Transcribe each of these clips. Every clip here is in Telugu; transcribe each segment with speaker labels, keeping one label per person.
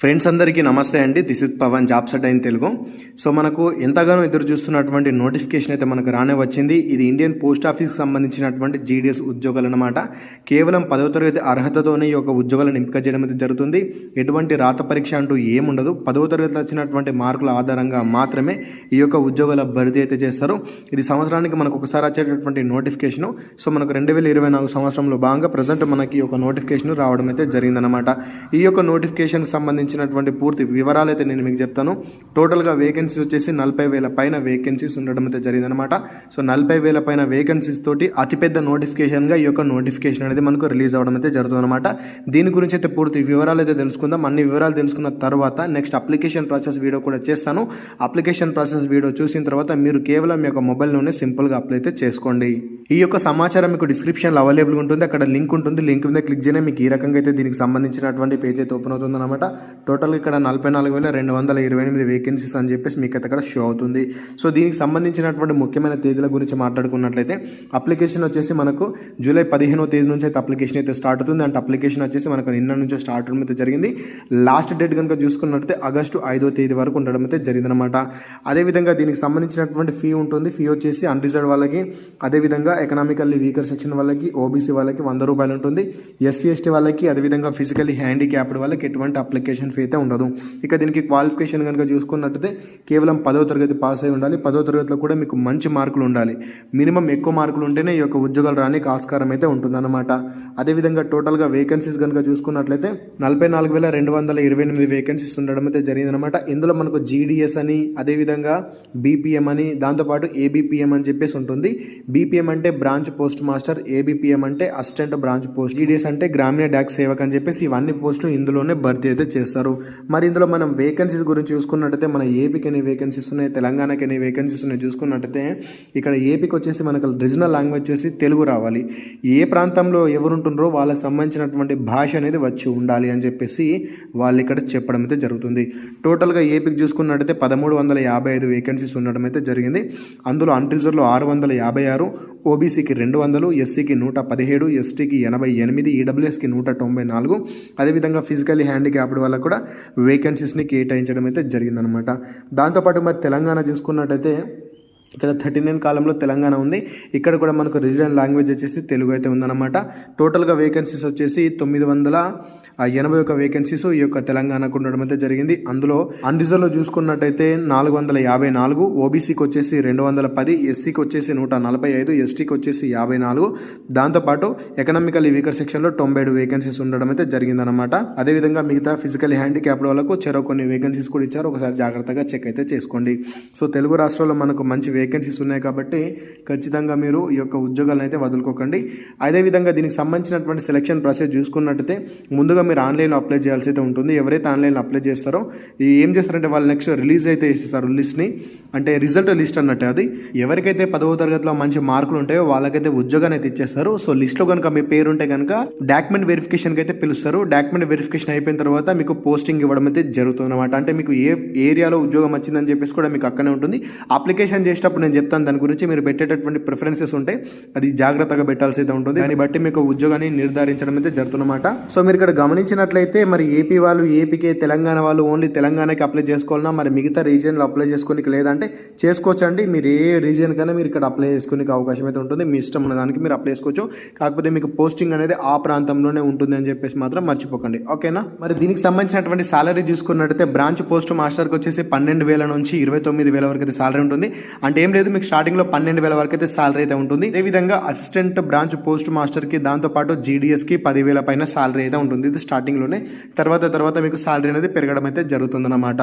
Speaker 1: ఫ్రెండ్స్ అందరికీ నమస్తే అండి. This is Pavan, jobs at in Telugu. So మనకు ఎంతగానో ఎదురు చూస్తున్నటువంటి నోటిఫికేషన్ అయితే మనకు రానే వచ్చింది. ఇది ఇండియన్ పోస్ట్ ఆఫీస్కి సంబంధించినటువంటి జీడీఎస్ ఉద్యోగాలు అనమాట. కేవలం 10వ తరగతి అర్హతతోనే ఈ యొక్క ఉద్యోగాలను ఎంపిక చేయడం అయితే జరుగుతుంది. ఎటువంటి రాత పరీక్ష అంటూ ఏముండదు. 10వ తరగతిలో వచ్చినటువంటి మార్కుల ఆధారంగా మాత్రమే ఈ యొక్క ఉద్యోగాల భర్తీ అయితే చేస్తారు. ఇది సంవత్సరానికి మనకు ఒకసారి వచ్చేటటువంటి నోటిఫికేషను. సో మనకు 2024 సంవత్సరంలో భాగంగా ప్రజెంట్ మనకి ఒక నోటిఫికేషన్ రావడం అయితే జరిగిందనమాట. ఈ యొక్క నోటిఫికేషన్కి సంబంధించినటువంటి పూర్తి వివరాలు అయితే నేను మీకు చెప్తాను. టోటల్గా వేకెన్సీస్ వచ్చేసి 40,000 పైన వేకెన్సీస్ ఉండడం అయితే జరిగిందనమాట. సో 40,000 పైన వేకెన్సీస్ తోటి అతిపెద్ద నోటిఫికేషన్గా ఈ యొక్క నోటిఫికేషన్ అనేది మనకు రిలీజ్ అవడం అయితే జరుగుతుంది అనమాట. దీని గురించి అయితే పూర్తి వివరాలు అయితే తెలుసుకుందాం. అన్ని వివరాలు తెలుసుకున్న తర్వాత నెక్స్ట్ అప్లికేషన్ ప్రాసెస్ వీడియో కూడా చేస్తాను. అప్లికేషన్ ప్రాసెస్ వీడియో చూసిన తర్వాత మీరు కేవలం మీ యొక్క మొబైల్లోనే సింపుల్గా అప్లై అయితే చేసుకోండి. ఈ యొక్క సమాచారం మీకు డిస్క్రిప్షన్లో అవైలబుల్గా ఉంటుంది. అక్కడ లింక్ ఉంటుంది. లింక్ మీద క్లిక్ చేయడం మీకు ఈ రకంగా అయితే దీనికి సంబంధించినటువంటి పేజ్ అయితే ఓపెన్ అవుతుంది అనమాట. టోటల్ ఇక్కడ 44,228 వేకెన్సీస్ అని చెప్పేసి మీకు అయితే అక్కడ షో అవుతుంది. సో దీనికి సంబంధించినటువంటి ముఖ్యమైన తేదీల గురించి మాట్లాడుకున్నట్లయితే అప్లికేషన్ వచ్చేసి మనకు జూలై 15వ తేదీ నుంచి అయితే అప్లికేషన్ అయితే స్టార్ట్ అవుతుంది. అంటే అప్లికేషన్ వచ్చేసి మనకు నిన్న నుంచి స్టార్ట్ అవడం అయితే జరిగింది. లాస్ట్ డేట్ కనుక చూసుకున్నట్లయితే ఆగస్టు 5వ తేదీ వరకు ఉండడం అయితే జరిగిందనమాట. అదేవిధంగా దీనికి సంబంధించినటువంటి ఫీ ఉంటుంది. ఫీ వచ్చేసి అన్రిజర్వ్డ్ వాళ్ళకి, అదేవిధంగా ఎకనామికల్లీ వీకర్ సెక్షన్ వాళ్ళకి, ఓబీసీ వాళ్ళకి 100 రూపాయలు ఉంటుంది. ఎస్సీ ఎస్టీ వాళ్ళకి, అదేవిధంగా ఫిజికల్లీ హ్యాండిక్యాప్డ్ వాళ్ళకి ఎటువంటి అప్లికేషన్ ఫీ అయితే ఉండదు. ఇక దీనికి క్వాలిఫికేషన్ కనుక చూసుకున్నట్లయితే కేవలం 10వ తరగతి పాస్ అయి ఉండాలి. 10వ తరగతిలో కూడా మీకు మంచి మార్కులు ఉండాలి. మినిమం ఎక్కువ మార్కులు ఉంటేనే ఈ యొక్క ఉద్యోగాలు రానికి ఆస్కారం అయితే ఉంటుందన్నమాట. అదేవిధంగా టోటల్గా వేకెన్సీస్ కనుక చూసుకున్నట్లయితే 44,228 వేకెన్సీస్ ఉండడం అయితే జరిగిందనమాట. ఇందులో మనకు జీడీఎస్ అని, అదేవిధంగా బీపీఎం అని, దాంతోపాటు ఏబీపీఎం అని చెప్పేసి ఉంటుంది. బీపీఎం అంటే బ్రాంచ్ పోస్ట్ మాస్టర్, ఏబీపీఎం అంటే అసిస్టెంట్ బ్రాంచ్ పోస్ట్, జీడీఎస్ అంటే గ్రామీణ డాక్ సేవక్ అని చెప్పేసి ఇవన్నీ పోస్టులు ఇందులోనే భర్తీ అయితే చేస్తారు. మరి ఇందులో మనం వేకెన్సీస్ గురించి చూసుకున్నట్టయితే మన ఏపీకి ఎన్ని వేకెన్సీస్ ఉన్నాయి, తెలంగాణకి ఎన్ని వేకెన్సీస్ ఉన్నాయి చూసుకున్నట్టయితే ఇక్కడ ఏపీకి వచ్చేసి మనకు రీజనల్ లాంగ్వేజ్ వచ్చేసి తెలుగు రావాలి. ఏ ప్రాంతంలో ఎవరు ఉంటుండ్రో వాళ్ళకి సంబంధించినటువంటి భాష అనేది వచ్చి ఉండాలి అని చెప్పేసి వాళ్ళు ఇక్కడ చెప్పడం అయితే జరుగుతుంది. టోటల్గా ఏపీకి చూసుకున్నట్టయితే 1,355 వేకెన్సీస్ ఉండడం అయితే జరిగింది. అందులో అన్రిజర్వ్లో 656, ఓబీసీకి 200, ఎస్సీకి 117, ఎస్టీకి 88, ఈడబ్ల్యూఎస్కి 194, అదేవిధంగా ఫిజికల్లీ హ్యాండిక్యాప్డ్ వాళ్ళకు కూడా వేకెన్సీస్ని కేటాయించడం అయితే జరిగిందనమాట. దాంతోపాటు మరి తెలంగాణ చూసుకున్నట్టయితే ఇక్కడ 39 కాలంలో తెలంగాణ ఉంది. ఇక్కడ కూడా మనకు రీజనల్ లాంగ్వేజ్ వచ్చేసి తెలుగు అయితే ఉందన్నమాట. టోటల్గా వేకెన్సీస్ వచ్చేసి 981 వేకెన్సీస్ ఈ యొక్క తెలంగాణకు ఉండడం అయితే జరిగింది. అందులో అన్రిజర్వ్లో చూసుకున్నట్టయితే 454, ఓబీసీకి వచ్చేసి 210, ఎస్సీకి వచ్చేసి 145, ఎస్టీకి వచ్చేసి 54, దాంతోపాటు ఎకనామికల్లీ వీకర్ సెక్షన్లో 97 వేకెన్సీస్ ఉండడం అయితే జరిగిందనమాట. అదేవిధంగా మిగతా ఫిజికల్లీ హ్యాండిక్యాప్డ్ వాళ్ళకు చెరో కొన్ని వేకెన్సీస్ కూడా ఇచ్చారు. ఒకసారి జాగ్రత్తగా చెక్ అయితే చేసుకోండి. సో తెలుగు రాష్ట్రాల్లో మనకు మంచి వేకెన్సీస్ ఉన్నాయి కాబట్టి ఖచ్చితంగా మీరు ఈ యొక్క ఉద్యోగాలను అయితే వదులుకోకండి. అదేవిధంగా దీనికి సంబంధించినటువంటి సెలక్షన్ ప్రాసెస్ చూసుకున్నట్టయితే ముందుగా మీరు ఆన్లైన్లో అప్లై చేయాల్సి అయితే ఉంటుంది. ఎవరైతే ఆన్లైన్లో అప్లై చేస్తారో ఏం చేస్తారంటే వాళ్ళు నెక్స్ట్ రిలీజ్ అయితే చేస్తారు లిస్ట్ని, అంటే రిజల్ట్ లిస్ట్ అన్నట్టు. అది ఎవరికైతే 10వ తరగతిలో మంచి మార్కులు ఉంటాయో వాళ్ళకైతే ఉద్యోగాన్ని అయితే ఇచ్చేస్తారు. సో లిస్ట్లో కనుక మీ పేరు ఉంటే కనుక డాక్యుమెంట్ వెరిఫికేషన్కి అయితే పిలుస్తారు. డాక్యుమెంట్ వెరిఫికేషన్ అయిపోయిన తర్వాత మీకు పోస్టింగ్ ఇవ్వడం అయితే జరుగుతుంది అనమాట. అంటే మీకు ఏ ఏరియాలో ఉద్యోగం వచ్చిందని చెప్పేసి కూడా మీకు అక్కడే ఉంటుంది. అప్లికేషన్ చేసేటప్పుడు నేను చెప్తాను దాని గురించి. మీరు పెట్టేటటువంటి ప్రిఫరెన్సెస్ ఉంటాయి, అది జాగ్రత్తగా పెట్టాల్సి అయితే ఉంటుంది. దాన్ని బట్టి మీకు ఉద్యోగాన్ని నిర్ధారించడం అయితే జరుగుతుందన్నమాట. సో మీరు ఇక్కడ గమనించినట్లయితే మరి ఏపీ వాళ్ళు ఏపీకే, తెలంగాణ వాళ్ళు ఓన్లీ తెలంగాణకి అప్లై చేసుకోవాలన్నా, మరి మిగతా రీజియన్లో అప్లై చేసుకోనికి లేదంటే చేసుకోవచ్చండి. మీరు ఏ రీజియన్ కన్నా మీరు ఇక్కడ అప్లై చేసుకోనికి అవకాశం అయితే ఉంటుంది. మీ ఇష్టం ఉన్న దానికి మీరు అప్లై చేసుకోవచ్చు. కాకపోతే మీకు పోస్టింగ్ అనేది ఆ ప్రాంతంలోనే ఉంటుంది అని చెప్పేసి మాత్రం మర్చిపోకండి, ఓకేనా. మరి దీనికి సంబంధించినటువంటి సాలరీ చూసుకున్నట్టయితే బ్రాంచ్ పోస్ట్ మాస్టర్కి వచ్చేసి 12,000 నుంచి 29,000 వరకు అయితే సాలరీ ఉంటుంది. అంటే ఏం లేదు, మీకు స్టార్టింగ్లో 12,000 వరకు అయితే సాలరీ అయితే ఉంటుంది. అదేవిధంగా అసిస్టెంట్ బ్రాంచ్ పోస్ట్ మాస్టర్కి, దాంతోపాటు జీడీఎస్కి 10,000 పైన సాలరీ అయితే ఉంటుంది. ఇది స్టార్టింగ్లోనే. తర్వాత మీకు సాలరీ అనేది పెరగడం అయితే జరుగుతుందన్నమాట.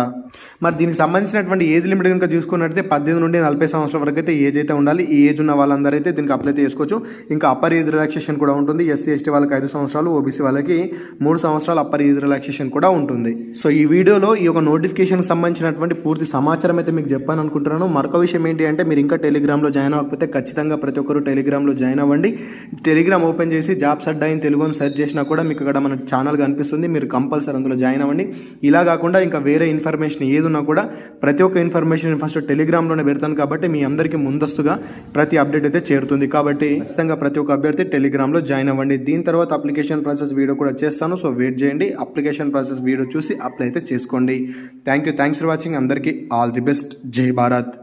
Speaker 1: మరి దీనికి సంబంధించినటువంటి ఏజ్ లిమిట్ కనుక చూసుకున్నట్టయితే 18 నుండి 40 సంవత్సరాల వరకు అయితే ఏజ్ అయితే ఉండాలి. ఈ ఏజ్ ఉన్న వాళ్ళందరూ అయితే దీనికి అప్లై చేసుకోవచ్చు. ఇంకా అప్పర్ ఏజ్ రిలాక్సేషన్ కూడా ఉంటుంది. ఎస్సీ ఎస్టీ వాళ్ళకి 5 సంవత్సరాలు, ఓబీసీ వాళ్ళకి 3 సంవత్సరాలు అప్పర్ ఏజ్ రిలాక్సేషన్ కూడా ఉంటుంది. సో ఈ వీడియోలో ఈ యొక్క నోటిఫికేషన్కి సంబంధించినటువంటి పూర్తి సమాచారం అయితే మీకు చెప్పాను అనుకుంటున్నాను. మరొక విషయం ఏంటి అంటే మీరు ఇంకా టెలిగ్రామ్లో జాయిన్ అవ్వకపోతే ఖచ్చితంగా ప్రతి ఒక్కరు టెలిగ్రామ్లో జాయిన్ అవ్వండి. టెలిగ్రామ్ ఓపెన్ చేసి జాబ్స్ అడ్డా ఇన్ తెలుగు అని సెర్చ్ చేసినా కూడా మీకు అక్కడ మన ఛానల్ ఛానల్ కనిపిస్తుంది, మీరు కంపల్సరీ అందులో జాయిన్ అవ్వండి. ఇలా కాకుండా ఇంకా వేరే ఇన్ఫర్మేషన్ ఏది ఉన్నా కూడా ప్రతి ఒక్క ఇన్ఫర్మేషన్ ఫస్ట్ టెలిగ్రామ్లోనే పెడతాను కాబట్టి మీ అందరికీ ముందస్తుగా ప్రతి అప్డేట్ అయితే చేరుతుంది. కాబట్టి ఖచ్చితంగా ప్రతి ఒక్క అభ్యర్థి టెలిగ్రామ్లో జాయిన్ అవ్వండి. దీని తర్వాత అప్లికేషన్ ప్రాసెస్ వీడియో కూడా చేస్తాను, సో వెయిట్ చేయండి. అప్లికేషన్ ప్రాసెస్ వీడియో చూసి అప్లై అయితే చేసుకోండి. Thanks for watching. అందరికీ ఆల్ ది బెస్ట్. జై భారత్.